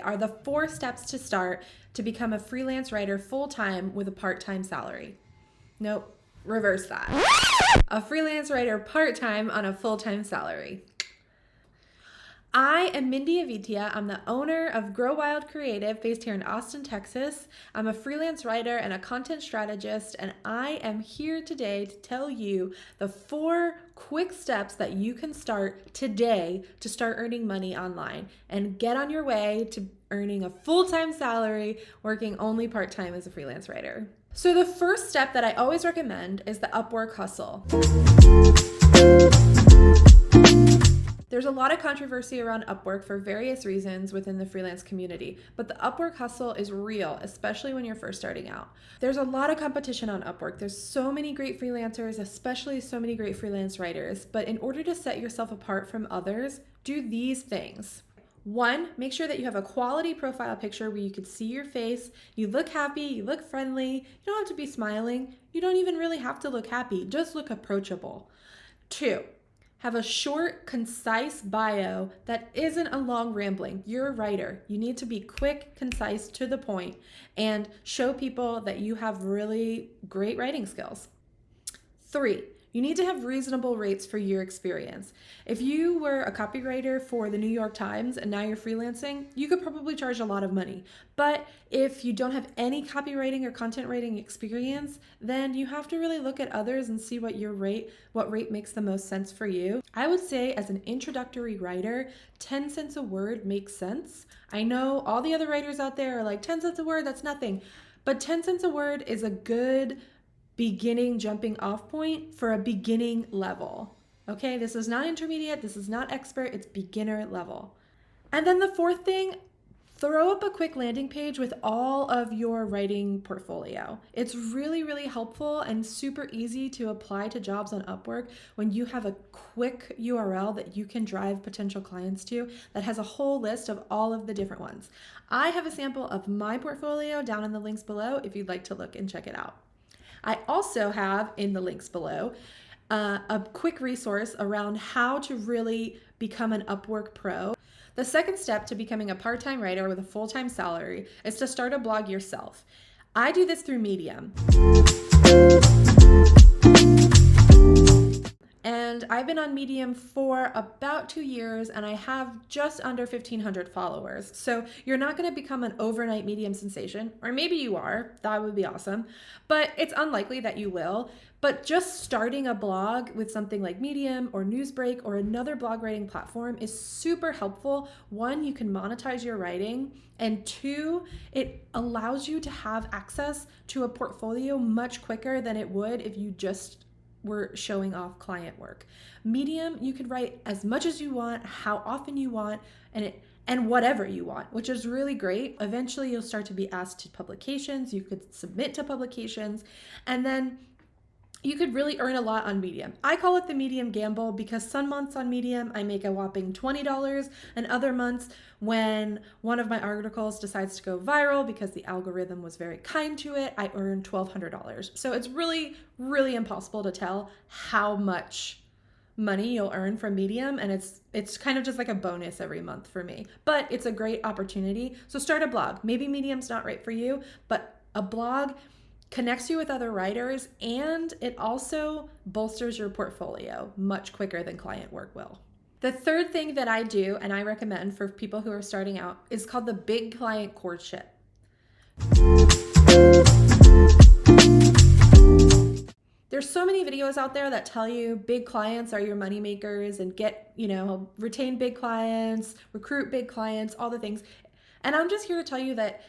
are the 4 steps to start to become a freelance writer full-time with a part-time salary. Nope, reverse that. A freelance writer part-time on a full-time salary. I am Mindy Avitia. I'm the owner of Grow Wild Creative based here in Austin, Texas. I'm a freelance writer and a content strategist, and I am here today to tell you the 4 quick steps that you can start today to start earning money online and get on your way to earning a full-time salary working only part-time as a freelance writer. So the first step that I always recommend is the Upwork hustle. There's a lot of controversy around Upwork for various reasons within the freelance community, but the Upwork hustle is real, especially when you're first starting out. There's a lot of competition on Upwork. There's so many great freelancers, especially so many great freelance writers, but in order to set yourself apart from others, do these things. 1, make sure that you have a quality profile picture where you can see your face, you look happy, you look friendly, you don't have to be smiling, you don't even really have to look happy, just look approachable. 2, have a short, concise bio that isn't a long rambling. You're a writer. You need to be quick, concise, to the point, and show people that you have really great writing skills. 3, you need to have reasonable rates for your experience. If you were a copywriter for the New York Times and now you're freelancing, you could probably charge a lot of money. But if you don't have any copywriting or content writing experience, then you have to really look at others and see what rate makes the most sense for you. I would say as an introductory writer, 10 cents a word makes sense. I know all the other writers out there are like 10 cents a word, that's nothing. But 10 cents a word is a good beginning jumping off point for a beginning level. Okay, this is not intermediate, this is not expert, it's beginner level. And then the 4th thing, throw up a quick landing page with all of your writing portfolio. It's really, really helpful and super easy to apply to jobs on Upwork when you have a quick URL that you can drive potential clients to that has a whole list of all of the different ones. I have a sample of my portfolio down in the links below if you'd like to look and check it out. I also have in the links below a quick resource around how to really become an Upwork pro. The second step to becoming a part-time writer with a full-time salary is to start a blog yourself. I do this through Medium. And I've been on Medium for about 2 years and I have just under 1,500 followers. So you're not going to become an overnight Medium sensation, or maybe you are, that would be awesome, but it's unlikely that you will. But just starting a blog with something like Medium or Newsbreak or another blog writing platform is super helpful. 1, you can monetize your writing, and 2, it allows you to have access to a portfolio much quicker than it would if you just were showing off client work. Medium, you can write as much as you want, how often you want, and whatever you want, which is really great. Eventually you'll start to be asked to publications, you could submit to publications, and then you could really earn a lot on Medium. I call it the Medium gamble because some months on Medium I make a whopping $20, and other months when one of my articles decides to go viral because the algorithm was very kind to it, I earn $1,200. So it's really, really impossible to tell how much money you'll earn from Medium, and it's kind of just like a bonus every month for me. But it's a great opportunity. So start a blog. Maybe Medium's not right for you, but a blog connects you with other writers, and it also bolsters your portfolio much quicker than client work will. The third thing that I do and I recommend for people who are starting out is called the big client courtship. There's so many videos out there that tell you big clients are your money makers and retain big clients, recruit big clients, all the things. And I'm just here to tell you that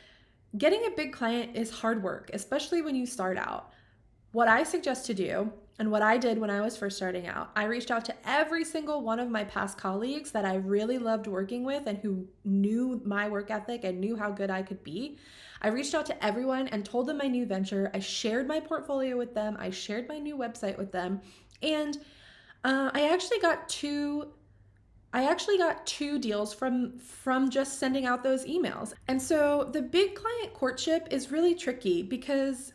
getting a big client is hard work, especially when you start out. What I suggest to do, and what I did when I was first starting out, I reached out to every single one of my past colleagues that I really loved working with and who knew my work ethic and knew how good I could be. I reached out to everyone and told them my new venture. I shared my portfolio with them. I shared my new website with them. And I actually got two deals from just sending out those emails. And so the big client courtship is really tricky because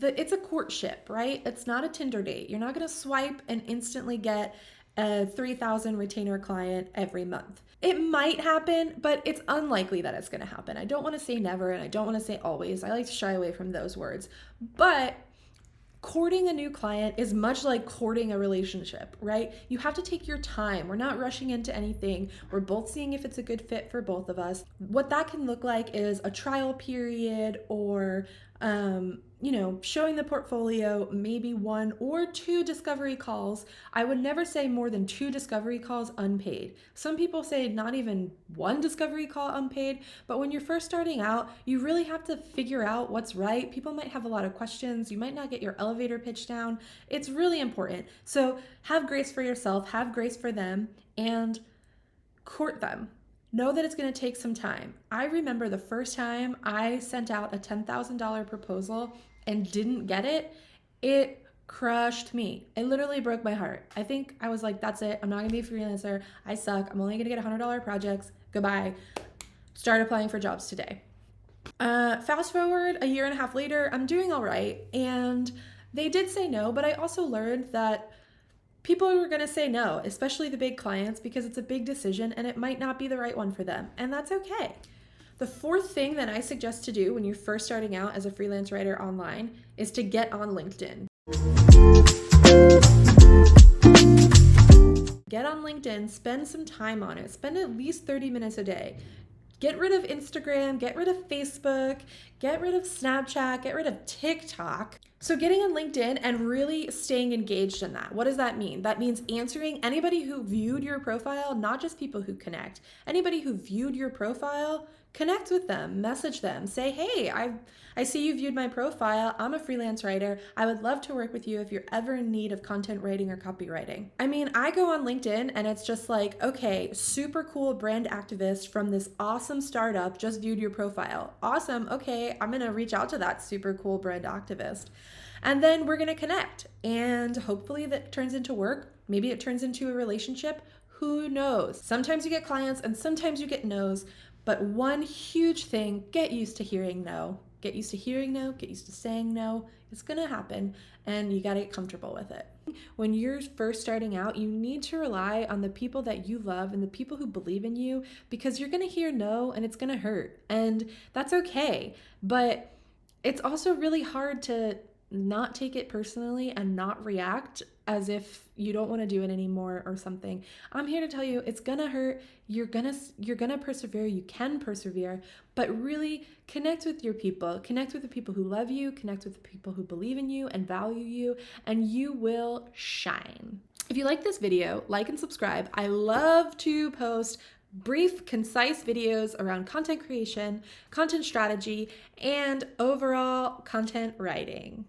it's a courtship, right? It's not a Tinder date. You're not going to swipe and instantly get a 3,000 retainer client every month. It might happen, but it's unlikely that it's going to happen. I don't want to say never and I don't want to say always. I like to shy away from those words. But courting a new client is much like courting a relationship, right? You have to take your time. We're not rushing into anything. We're both seeing if it's a good fit for both of us. What that can look like is a trial period or showing the portfolio, maybe 1 or 2 discovery calls. I would never say more than 2 discovery calls unpaid. Some people say not even 1 discovery call unpaid, but when you're first starting out, you really have to figure out what's right. People might have a lot of questions. You might not get your elevator pitch down. It's really important. So have grace for yourself, have grace for them, and court them. Know that it's going to take some time. I remember the first time I sent out a $10,000 proposal and didn't get it. It crushed me. It literally broke my heart. I think I was like, that's it. I'm not going to be a freelancer. I suck. I'm only going to get $100 projects. Goodbye. Start applying for jobs today. Fast forward a year and a half later, I'm doing all right. And they did say no, but I also learned that people are going to say no, especially the big clients, because it's a big decision and it might not be the right one for them. And that's okay. The 4th thing that I suggest to do when you're first starting out as a freelance writer online is to get on LinkedIn. Get on LinkedIn, spend some time on it, spend at least 30 minutes a day. Get rid of Instagram, get rid of Facebook, get rid of Snapchat, get rid of TikTok. So getting on LinkedIn and really staying engaged in that. What does that mean? That means answering anybody who viewed your profile, not just people who connect. Anybody who viewed your profile, connect with them, message them, say, hey, I see you viewed my profile. I'm a freelance writer. I would love to work with you if you're ever in need of content writing or copywriting. I mean, I go on LinkedIn and it's just like, okay, super cool brand activist from this awesome startup just viewed your profile. Awesome. Okay, I'm going to reach out to that super cool brand activist. And then we're going to connect. And hopefully that turns into work. Maybe it turns into a relationship. Who knows? Sometimes you get clients and sometimes you get no's. But one huge thing, get used to hearing no. Get used to hearing no, get used to saying no. It's gonna happen and you gotta get comfortable with it. When you're first starting out, you need to rely on the people that you love and the people who believe in you, because you're gonna hear no and it's gonna hurt. And that's okay. But it's also really hard to not take it personally and not react as if you don't want to do it anymore or something. I'm here to tell you it's gonna hurt. You're gonna persevere. You can persevere, but really connect with your people. Connect with the people who love you, connect with the people who believe in you and value you, and you will shine. If you like this video, like and subscribe. I love to post brief, concise videos around content creation, content strategy, and overall content writing.